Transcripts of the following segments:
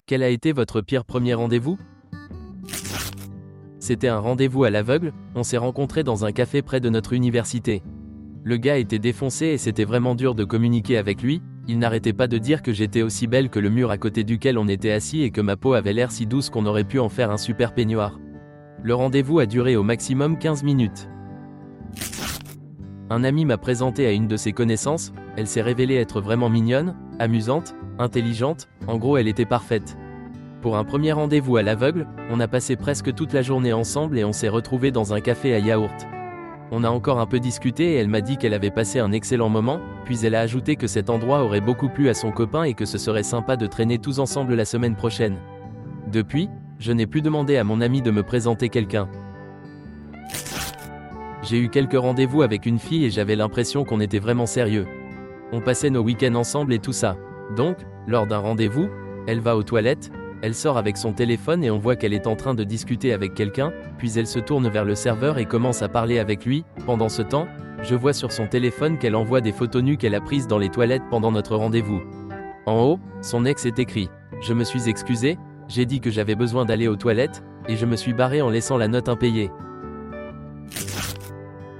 Quel a été votre pire premier rendez-vous? C'était un rendez-vous à l'aveugle, on s'est rencontrés dans un café près de notre université. Le gars était défoncé et c'était vraiment dur de communiquer avec lui, il n'arrêtait pas de dire que j'étais aussi belle que le mur à côté duquel on était assis et que ma peau avait l'air si douce qu'on aurait pu en faire un super peignoir. Le rendez-vous a duré au maximum 15 minutes. Un ami m'a présenté à une de ses connaissances, elle s'est révélée être vraiment mignonne, amusante, intelligente, en gros elle était parfaite. Pour un premier rendez-vous à l'aveugle, on a passé presque toute la journée ensemble et on s'est retrouvés dans un café à yaourt. On a encore un peu discuté et elle m'a dit qu'elle avait passé un excellent moment, puis elle a ajouté que cet endroit aurait beaucoup plu à son copain et que ce serait sympa de traîner tous ensemble la semaine prochaine. Depuis, je n'ai plus demandé à mon ami de me présenter quelqu'un. J'ai eu quelques rendez-vous avec une fille et j'avais l'impression qu'on était vraiment sérieux. On passait nos week-ends ensemble et tout ça. Donc, lors d'un rendez-vous, elle va aux toilettes, elle sort avec son téléphone et on voit qu'elle est en train de discuter avec quelqu'un, puis elle se tourne vers le serveur et commence à parler avec lui. Pendant ce temps, je vois sur son téléphone qu'elle envoie des photos nues qu'elle a prises dans les toilettes pendant notre rendez-vous. En haut, son ex est écrit. Je me suis excusé, j'ai dit que j'avais besoin d'aller aux toilettes, et je me suis barré en laissant la note impayée.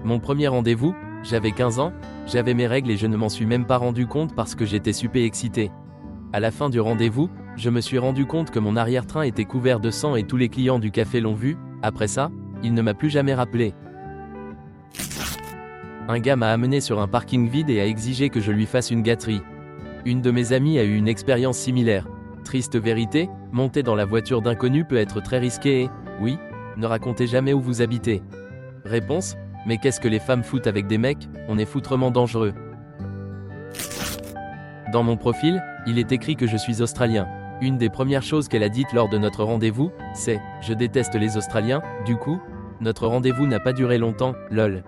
Mon premier rendez-vous, j'avais 15 ans, j'avais mes règles et je ne m'en suis même pas rendu compte parce que j'étais super excité. À la fin du rendez-vous, je me suis rendu compte que mon arrière-train était couvert de sang et tous les clients du café l'ont vu. Après ça, il ne m'a plus jamais rappelé. Un gars m'a amené sur un parking vide et a exigé que je lui fasse une gâterie. Une de mes amies a eu une expérience similaire. Triste vérité, monter dans la voiture d'inconnu peut être très risqué et, oui, ne racontez jamais où vous habitez. Réponse, mais qu'est-ce que les femmes foutent avec des mecs, on est foutrement dangereux. Dans mon profil, il est écrit que je suis australien. Une des premières choses qu'elle a dites lors de notre rendez-vous, c'est « Je déteste les Australiens », du coup, notre rendez-vous n'a pas duré longtemps, lol.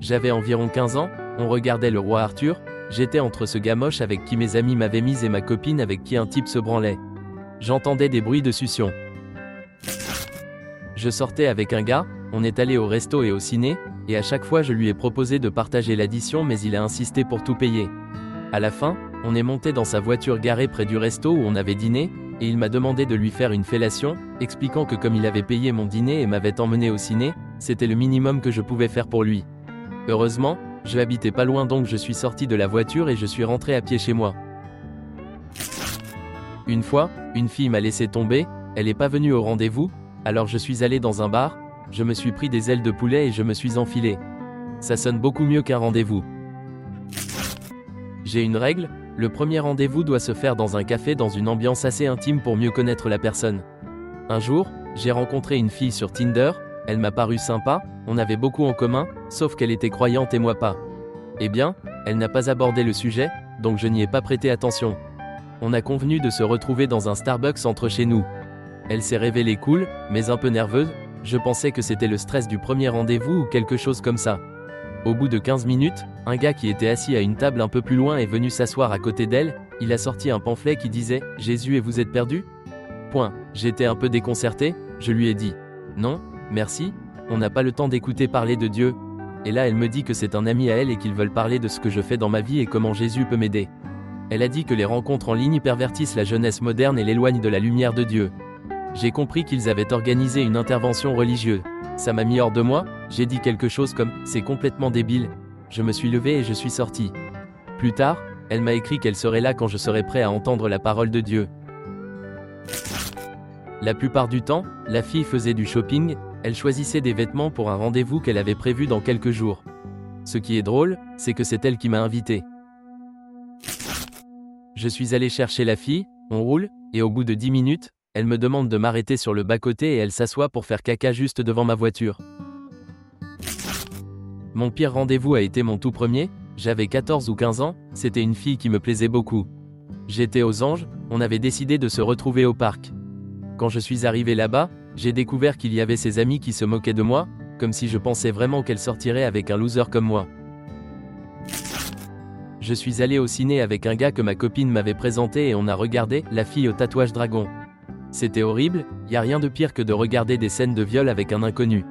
J'avais environ 15 ans, on regardait le roi Arthur, j'étais entre ce gars moche avec qui mes amis m'avaient mise et ma copine avec qui un type se branlait. J'entendais des bruits de succion. Je sortais avec un gars, on est allé au resto et au ciné, et à chaque fois je lui ai proposé de partager l'addition mais il a insisté pour tout payer. À la fin, on est monté dans sa voiture garée près du resto où on avait dîné, et il m'a demandé de lui faire une fellation, expliquant que comme il avait payé mon dîner et m'avait emmené au ciné, c'était le minimum que je pouvais faire pour lui. Heureusement, je habitais pas loin donc je suis sorti de la voiture et je suis rentré à pied chez moi. Une fois, une fille m'a laissé tomber, elle n'est pas venue au rendez-vous, alors je suis allé dans un bar, je me suis pris des ailes de poulet et je me suis enfilé. Ça sonne beaucoup mieux qu'un rendez-vous. J'ai une règle, le premier rendez-vous doit se faire dans un café dans une ambiance assez intime pour mieux connaître la personne. Un jour, j'ai rencontré une fille sur Tinder, elle m'a paru sympa, on avait beaucoup en commun, sauf qu'elle était croyante et moi pas. Eh bien, elle n'a pas abordé le sujet, donc je n'y ai pas prêté attention. On a convenu de se retrouver dans un Starbucks entre chez nous. Elle s'est révélée cool, mais un peu nerveuse, je pensais que c'était le stress du premier rendez-vous ou quelque chose comme ça. Au bout de 15 minutes, un gars qui était assis à une table un peu plus loin est venu s'asseoir à côté d'elle, il a sorti un pamphlet qui disait « Jésus et vous êtes perdu ?» J'étais un peu déconcerté, je lui ai dit « Non, merci, on n'a pas le temps d'écouter parler de Dieu. » Et là elle me dit que c'est un ami à elle et qu'ils veulent parler de ce que je fais dans ma vie et comment Jésus peut m'aider. Elle a dit que les rencontres en ligne pervertissent la jeunesse moderne et l'éloignent de la lumière de Dieu. J'ai compris qu'ils avaient organisé une intervention religieuse. Ça m'a mis hors de moi, j'ai dit quelque chose comme « c'est complètement débile ». Je me suis levé et je suis sorti. Plus tard, elle m'a écrit qu'elle serait là quand je serais prêt à entendre la parole de Dieu. La plupart du temps, la fille faisait du shopping, elle choisissait des vêtements pour un rendez-vous qu'elle avait prévu dans quelques jours. Ce qui est drôle, c'est que c'est elle qui m'a invité. Je suis allé chercher la fille, on roule, et au bout de 10 minutes, elle me demande de m'arrêter sur le bas-côté et elle s'assoit pour faire caca juste devant ma voiture. Mon pire rendez-vous a été mon tout premier, j'avais 14 ou 15 ans, c'était une fille qui me plaisait beaucoup. J'étais aux Anges, on avait décidé de se retrouver au parc. Quand je suis arrivé là-bas, j'ai découvert qu'il y avait ses amis qui se moquaient de moi, comme si je pensais vraiment qu'elle sortirait avec un loser comme moi. Je suis allé au ciné avec un gars que ma copine m'avait présenté et on a regardé La fille au tatouage dragon. C'était horrible, y a rien de pire que de regarder des scènes de viol avec un inconnu.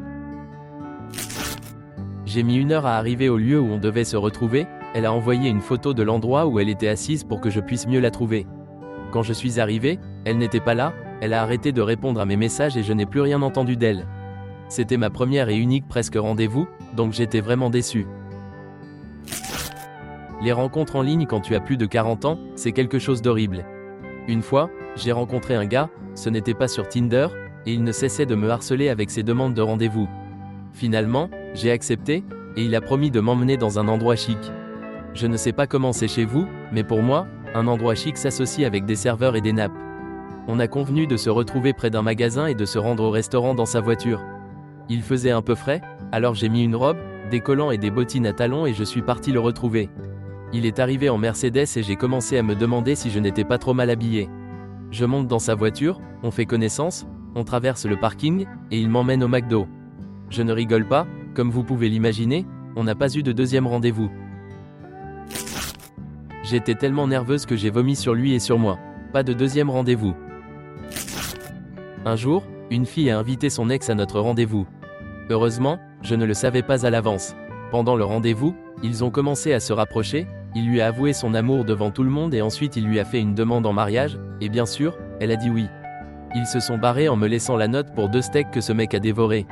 J'ai mis 1 heure à arriver au lieu où on devait se retrouver, elle a envoyé une photo de l'endroit où elle était assise pour que je puisse mieux la trouver. Quand je suis arrivé, elle n'était pas là, elle a arrêté de répondre à mes messages et je n'ai plus rien entendu d'elle. C'était ma première et unique presque rendez-vous, donc j'étais vraiment déçu. Les rencontres en ligne quand tu as plus de 40 ans, c'est quelque chose d'horrible. Une fois, j'ai rencontré un gars, ce n'était pas sur Tinder, et il ne cessait de me harceler avec ses demandes de rendez-vous. Finalement, j'ai accepté, et il a promis de m'emmener dans un endroit chic. Je ne sais pas comment c'est chez vous, mais pour moi, un endroit chic s'associe avec des serveurs et des nappes. On a convenu de se retrouver près d'un magasin et de se rendre au restaurant dans sa voiture. Il faisait un peu frais, alors j'ai mis une robe, des collants et des bottines à talons et je suis parti le retrouver. Il est arrivé en Mercedes et j'ai commencé à me demander si je n'étais pas trop mal habillé. Je monte dans sa voiture, on fait connaissance, on traverse le parking, et il m'emmène au McDo. Je ne rigole pas, comme vous pouvez l'imaginer, on n'a pas eu de deuxième rendez-vous. J'étais tellement nerveuse que j'ai vomi sur lui et sur moi. Pas de deuxième rendez-vous. Un jour, une fille a invité son ex à notre rendez-vous. Heureusement, je ne le savais pas à l'avance. Pendant le rendez-vous, ils ont commencé à se rapprocher, il lui a avoué son amour devant tout le monde et ensuite il lui a fait une demande en mariage, et bien sûr, elle a dit oui. Ils se sont barrés en me laissant la note pour 2 steaks que ce mec a dévoré.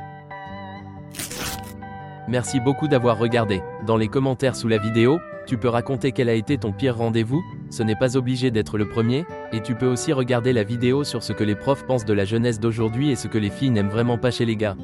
Merci beaucoup d'avoir regardé. Dans les commentaires sous la vidéo, tu peux raconter quel a été ton pire rendez-vous, ce n'est pas obligé d'être le premier, et tu peux aussi regarder la vidéo sur ce que les profs pensent de la jeunesse d'aujourd'hui et ce que les filles n'aiment vraiment pas chez les gars.